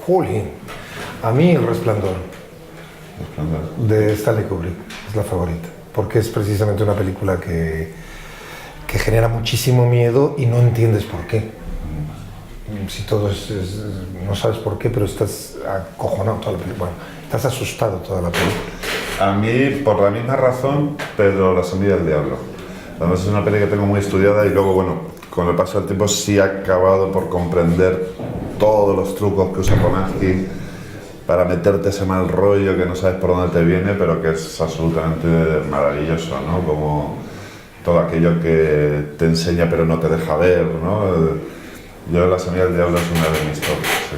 Jolín. A mí El Resplandor, Resplandor. de Stanley Kubrick, es la favorita, porque es precisamente una película que genera muchísimo miedo y no entiendes por qué. Si todo no sabes por qué, pero estás acojonado toda la película. Bueno, estás asustado toda la película. A mí, por la misma razón, pero La Semilla del Diablo. Además es una peli que tengo muy estudiada y luego, bueno, con el paso del tiempo sí he acabado por comprender todos los trucos que usa Polanski para meterte ese mal rollo que no sabes por dónde te viene, pero que es absolutamente maravilloso, ¿no? Como todo aquello que te enseña pero no te deja ver, ¿no? Yo La Semilla del Diablo es una de mis tops, sí.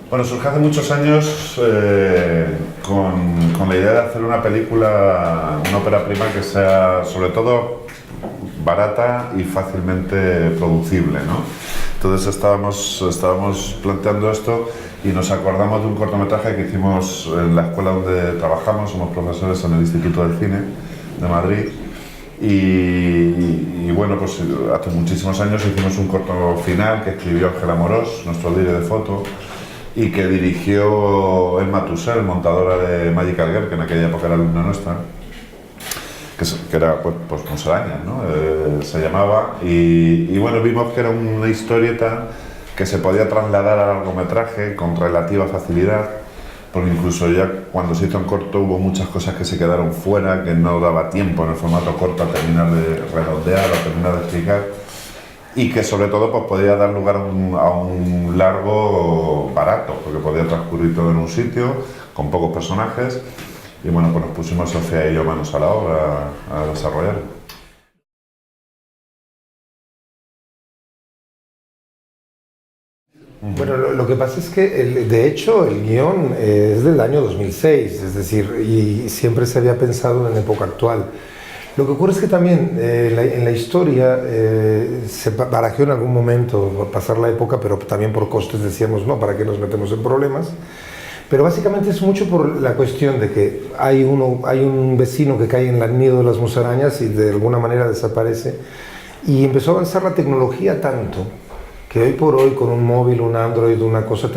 Bueno, surge hace muchos años con la idea de hacer una película, una ópera prima que sea sobre todo barata y fácilmente producible, ¿no? Entonces estábamos planteando esto y nos acordamos de un cortometraje que hicimos en la escuela donde trabajamos, somos profesores en el Instituto del Cine de Madrid. Y bueno, pues hace muchísimos años hicimos un corto final que escribió Ángela Amorós, nuestro líder de foto, y que dirigió Emma Tusell, montadora de Magical Girl, que en aquella época era alumna nuestra, que era pues Musaraña, ¿no? Se llamaba, y bueno, vimos que era una historieta que se podía trasladar a largometraje con relativa facilidad, porque incluso ya cuando se hizo en corto hubo muchas cosas que se quedaron fuera, que no daba tiempo en el formato corto a terminar de redondear, a terminar de explicar, y que sobre todo pues podía dar lugar a un largo barato, porque podía transcurrir todo en un sitio, con pocos personajes, y bueno, pues nos pusimos Sofía y yo manos a la obra a desarrollar. Bueno, lo que pasa es que, de hecho, el guión es del año 2006, es decir, y siempre se había pensado en época actual. Lo que ocurre es que también en la historia se barajó en algún momento por pasar la época, pero también por costes decíamos, no, ¿para qué nos metemos en problemas? Pero básicamente es mucho por la cuestión de que hay un vecino que cae en el nido de las musarañas y de alguna manera desaparece, y empezó a avanzar la tecnología tanto que hoy por hoy con un móvil, un Android, una cosa,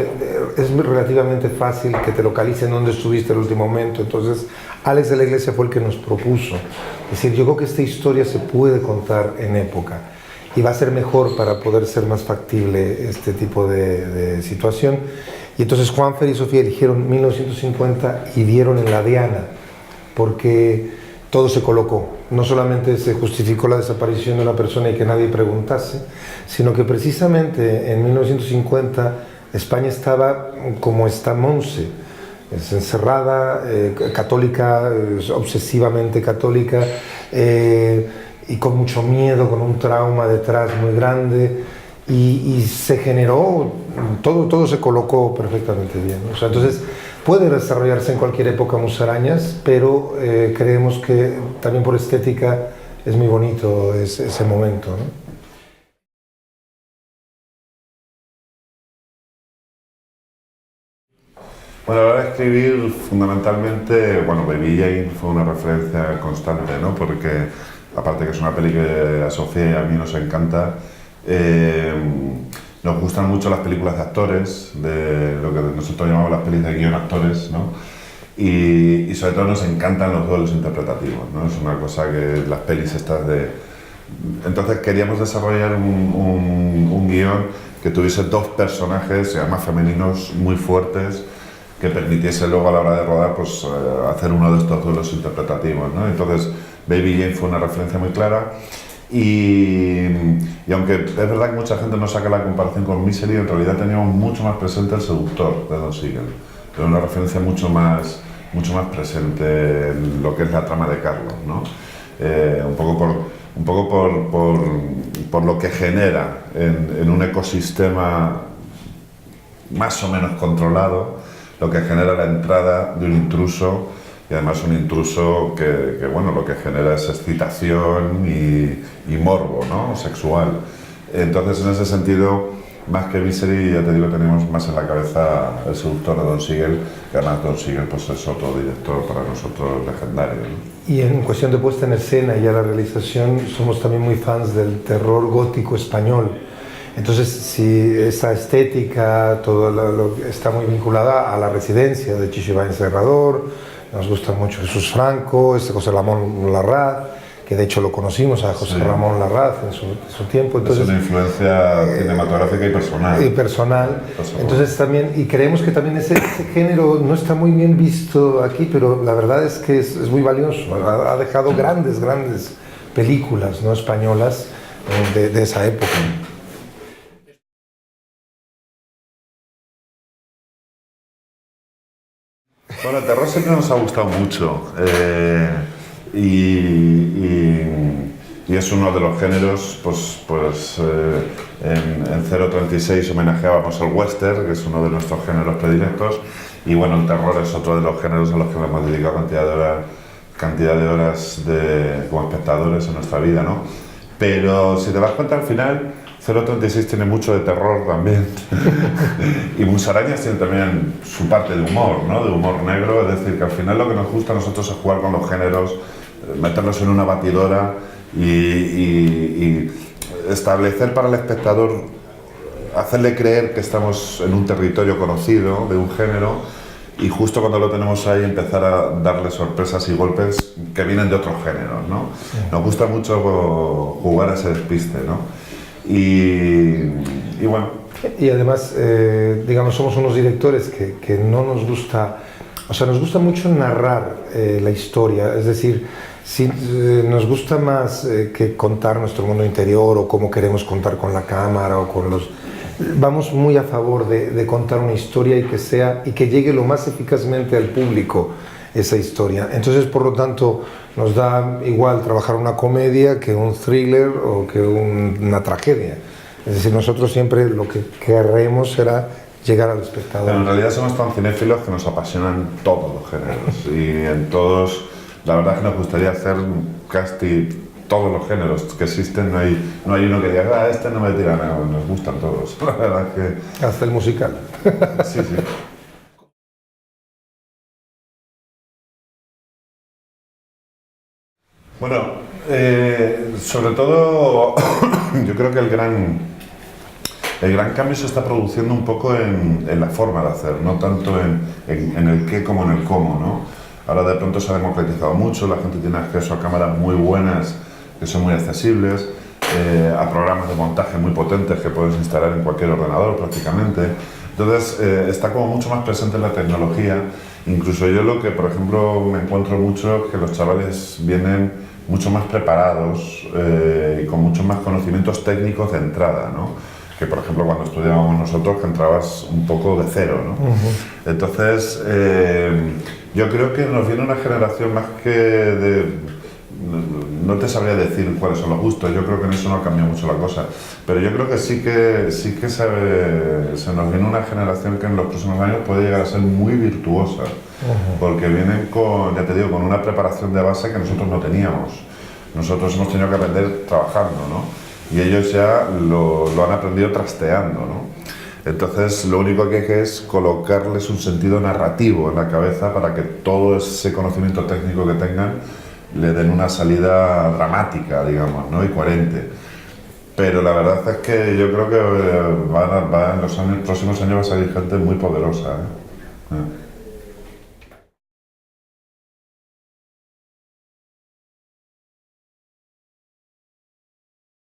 es relativamente fácil que te localicen dónde estuviste el último momento. Entonces, Alex de la Iglesia fue el que nos propuso. Es decir, yo creo que esta historia se puede contar en época y va a ser mejor para poder ser más factible este tipo de situación. Y entonces Juanfer y Sofía eligieron 1950 y dieron en la diana, porque todo se colocó. No solamente se justificó la desaparición de una persona y que nadie preguntase, sino que precisamente en 1950 España estaba como está Monse, es encerrada, católica, obsesivamente católica, y con mucho miedo, con un trauma detrás muy grande, y se generó, todo se colocó perfectamente bien, ¿no? O sea, entonces puede desarrollarse en cualquier época Musarañas, pero creemos que también por estética es muy bonito ese momento, ¿no? Bueno, a la hora de escribir, fundamentalmente, bueno, Baby Jane fue una referencia constante, ¿no? Porque, aparte que es una peli que a Sofía y a mí nos encanta, nos gustan mucho las películas de actores, de lo que nosotros llamamos las pelis de guión actores, ¿no? Y sobre todo nos encantan los duelos interpretativos, ¿no? Es una cosa que las pelis estas de... Entonces queríamos desarrollar un guión que tuviese dos personajes, y además femeninos, muy fuertes, que permitiese luego a la hora de rodar pues, hacer uno de estos duelos interpretativos, ¿no? Entonces Baby Jane fue una referencia muy clara y aunque es verdad que mucha gente no saca la comparación con Misery, en realidad teníamos mucho más presente El Seductor de Don Siegel, pero una referencia mucho más presente en lo que es la trama de Carlos, ¿no? Un poco por lo que genera en un ecosistema más o menos controlado, lo que genera la entrada de un intruso, y además un intruso que bueno, lo que genera es excitación y morbo, ¿no? Sexual. Entonces, en ese sentido, más que Viserys, ya te digo, tenemos más en la cabeza el seductor de Don Siegel, que además Don Siegel pues, es otro director para nosotros legendario, ¿no? Y en cuestión de puesta en escena y a la realización, somos también muy fans del terror gótico español. Entonces, si esa estética, está muy vinculada a la residencia de Chichiba Encerrador, nos gusta mucho Jesús Franco, José Ramón Larraz, que de hecho lo conocimos a José Ramón Larraz en su tiempo. Entonces, es una influencia cinematográfica y personal. Y personal. Entonces también, y creemos que también ese género no está muy bien visto aquí, pero la verdad es que es muy valioso. Ha dejado grandes películas, ¿no?, españolas de esa época. Bueno, el terror siempre nos ha gustado mucho y es uno de los géneros, en 036 homenajeábamos al western, que es uno de nuestros géneros predilectos, y bueno, el terror es otro de los géneros a los que le hemos dedicado cantidad de horas como espectadores en nuestra vida, ¿no? Pero si te das cuenta, al final 036 tiene mucho de terror también y Musarañas tiene también su parte de humor, ¿no?, de humor negro, es decir, que al final lo que nos gusta a nosotros es jugar con los géneros, meterlos en una batidora y establecer para el espectador, hacerle creer que estamos en un territorio conocido de un género y justo cuando lo tenemos ahí empezar a darle sorpresas y golpes que vienen de otros géneros, ¿no? Nos gusta mucho jugar a ese despiste, ¿no? Y bueno. Y además, digamos, somos unos directores que no nos gusta, o sea, nos gusta mucho narrar la historia, es decir, nos gusta más que contar nuestro mundo interior o cómo queremos contar con la cámara o con los... Vamos muy a favor de contar una historia y que llegue lo más eficazmente al público esa historia. Entonces, por lo tanto, nos da igual trabajar una comedia que un thriller o que una tragedia. Es decir, nosotros siempre lo que queremos será llegar al espectador. Pero en realidad somos tan cinéfilos que nos apasionan todos los géneros y en todos, la verdad es que nos gustaría hacer casi todos los géneros que existen, no hay uno que diga, este no me tira nada, nos gustan todos, la verdad es que... Hasta el musical. Sí. Bueno, sobre todo, yo creo que el gran cambio se está produciendo un poco en la forma de hacer, no tanto en el qué como en el cómo, ¿no? Ahora de pronto se ha democratizado mucho, la gente tiene acceso a cámaras muy buenas, que son muy accesibles, a programas de montaje muy potentes que puedes instalar en cualquier ordenador prácticamente. Entonces está como mucho más presente la tecnología. Incluso yo lo que, por ejemplo, me encuentro mucho es que los chavales vienen mucho más preparados y con muchos más conocimientos técnicos de entrada, ¿no? Que, por ejemplo, cuando estudiábamos nosotros, que entrabas un poco de cero, ¿no? Entonces, yo creo que nos viene una generación más que de... No te sabría decir cuáles son los gustos, yo creo que en eso no cambia mucho la cosa, pero yo creo que sí que se nos viene una generación que en los próximos años puede llegar a ser muy virtuosa, porque vienen con, ya te digo, con una preparación de base que nosotros no teníamos. Nosotros hemos tenido que aprender trabajando, ¿no? Y ellos ya lo han aprendido trasteando, ¿no? Entonces, lo único que hay que es colocarles un sentido narrativo en la cabeza para que todo ese conocimiento técnico que tengan le den una salida dramática, digamos, ¿no? Y coherente. Pero la verdad es que yo creo que en los próximos años va a salir gente muy poderosa, ¿eh?